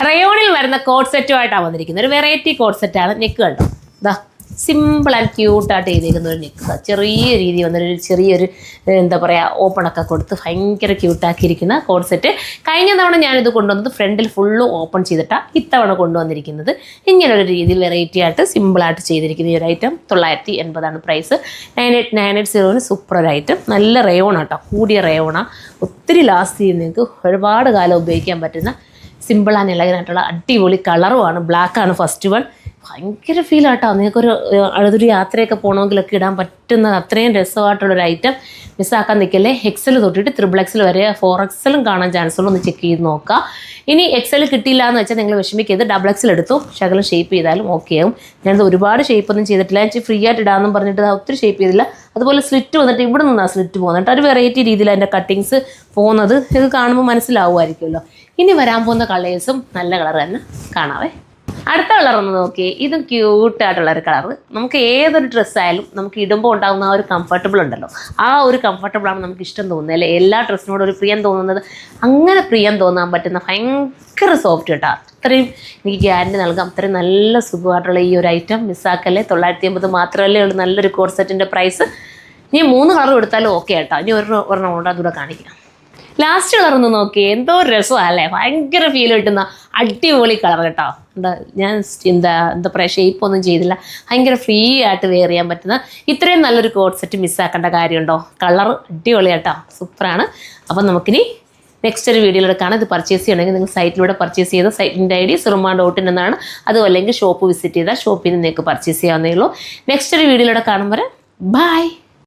റയോണിൽ വരുന്ന കോഡ് സെറ്റുമായിട്ടാണ് വന്നിരിക്കുന്നത്. ഒരു വെറൈറ്റി കോഡ് സെറ്റാണ്. നെക്ക് കണ്ടോ, ഇതാ സിമ്പിൾ ആൻഡ് ക്യൂട്ടായിട്ട് ചെയ്തേക്കുന്ന ഒരു നെക്ക്. ചെറിയ രീതി വന്നൊരു ചെറിയൊരു എന്താ പറയുക ഓപ്പണൊക്കെ കൊടുത്ത് ഭയങ്കര ക്യൂട്ടാക്കിയിരിക്കുന്ന കോഡ് സെറ്റ്. കഴിഞ്ഞ തവണ ഞാനിത് കൊണ്ടുവന്നത് ഫ്രണ്ടിൽ ഫുള്ള് ഓപ്പൺ ചെയ്തിട്ടാണ് ഇത്തവണ കൊണ്ടുവന്നിരിക്കുന്നത്. ഇങ്ങനൊരു രീതിയിൽ വെറൈറ്റി ആയിട്ട് സിമ്പിളായിട്ട് ചെയ്തിരിക്കുന്ന ഈ ഒരു ഐറ്റം 980 പ്രൈസ്. 9890 സൂപ്പർ ഒരു ഐറ്റം. നല്ല റയോണാണ് കേട്ടോ, കൂടിയ റയോണാണ്. ഒത്തിരി ലാസ്റ്റ് ചെയ്ത് നിങ്ങൾക്ക് ഒരുപാട് കാലം ഉപയോഗിക്കാൻ പറ്റുന്ന സിമ്പിൾ ആൻഡ് എലഗൻ്റായിട്ടുള്ള അടിപൊളി കളറുമാണ്. ബ്ലാക്കാണ് ഫസ്റ്റ് വൺ. ഭയങ്കര ഫീലാട്ടോ. നിങ്ങൾക്കൊരു അടുത്തൊരു യാത്രയൊക്കെ പോകണമെങ്കിലൊക്കെ ഇടാൻ പറ്റുന്ന അത്രയും രസമായിട്ടുള്ളൊരു ഐറ്റം. മിസ്സാക്കാൻ നിൽക്കല്ലേ. എക്സൽ തൊട്ടിട്ട് XXL വരെ 4XL കാണാൻ ചാൻസ് ഉള്ളൂ. ഒന്ന് ചെക്ക് ചെയ്ത് നോക്കുക. ഇനി XL കിട്ടിയില്ല എന്ന് വെച്ചാൽ നിങ്ങൾ വിഷമിക്കരുത്, XXL എടുത്തു ശകലം ഷേപ്പ് ചെയ്താലും ഓക്കെ ആവും. ഞാനത് ഒരുപാട് ഷേപ്പൊന്നും ചെയ്തിട്ടില്ല. ഞാൻ ഫ്രീ ആയിട്ട് ഇടാമെന്നും പറഞ്ഞിട്ട് ഒത്തിരി ഷേപ്പ് ചെയ്തില്ല. അതുപോലെ സ്ലിറ്റ് വന്നിട്ട് ഇവിടെ നിന്നാണ് സ്ലിറ്റ് പോകുന്നത്. ഒരു വെറൈറ്റി രീതിയിൽ അതിൻ്റെ കട്ടിങ്സ് പോകുന്നത് ഇത് കാണുമ്പോൾ മനസ്സിലാവുമായിരിക്കുമല്ലോ. ഇനി വരാൻ പോകുന്ന കളേഴ്സും നല്ല കളർ തന്നെ കാണാവേ. അടുത്ത കളർ ഒന്ന് നോക്കിയേ. ഇതും ക്യൂട്ടായിട്ടുള്ളൊരു കളറ്. നമുക്ക് ഏതൊരു ഡ്രസ്സായാലും നമുക്ക് ഇടുമ്പോൾ ഉണ്ടാകുന്ന ആ ഒരു കംഫർട്ടബിൾ ഉണ്ടല്ലോ, ആ ഒരു കംഫർട്ടബിളാണ് നമുക്ക് ഇഷ്ടം തോന്നുന്നത് അല്ലേ. എല്ലാ ഡ്രസ്സിനോടും ഒരു പ്രിയം തോന്നുന്നത്. അങ്ങനെ പ്രിയം തോന്നാൻ പറ്റുന്ന ഭയങ്കര സോഫ്റ്റ് കേട്ടോ. അത്രയും എനിക്ക് ഗ്യാരണ്ടി നൽകാം. അത്രയും നല്ല സുഖമായിട്ടുള്ള ഈ ഒരു ഐറ്റം മിസ്സാക്കല്ലേ. 980 മാത്രമല്ലേ ഉള്ളൂ നല്ലൊരു കോഡ് സെറ്റിൻ്റെ പ്രൈസ്. ഇനി 3 കളറും എടുത്താലും ഓക്കെ കേട്ടോ. ഇനി ഒരെണ്ണം കൊണ്ട് അതുകൂടെ കാണിക്കാം. ലാസ്റ്റ് കളർ ഒന്ന് നോക്കി, എന്തോ രസമല്ലേ. ഭയങ്കര ഫീൽ കിട്ടുന്ന അടിപൊളി കളർ കേട്ടോ. ഞാൻ എന്താ പറയുക ഷേപ്പൊന്നും ചെയ്തില്ല. ഭയങ്കര ഫ്രീ ആയിട്ട് വെയർ ചെയ്യാൻ പറ്റുന്ന ഇത്രയും നല്ലൊരു കോഡ് സെറ്റ് മിസ്സാക്കേണ്ട കാര്യമുണ്ടോ. കളർ അടിപൊളി കേട്ടോ, സൂപ്പറാണ്. അപ്പം നമുക്കിനി നെക്സ്റ്റ് ഒരു വീഡിയോയിലൂടെ കാണാം. ഇത് പർച്ചേസ് ചെയ്യണമെങ്കിൽ നിങ്ങൾ സൈറ്റിലൂടെ പർച്ചേസ് ചെയ്ത സൈറ്റിൻ്റെ ID surma.in എന്നാണ്. അതും അല്ലെങ്കിൽ ഷോപ്പ് വിസിറ്റ് ചെയ്താൽ ഷോപ്പിൽ നിന്ന് നിങ്ങൾക്ക് പർച്ചേസ് ചെയ്യാവുന്നേ ഉള്ളൂ. നെക്സ്റ്റ് ഒരു വീഡിയോയിലൂടെ കാണുമ്പോൾ ബൈ.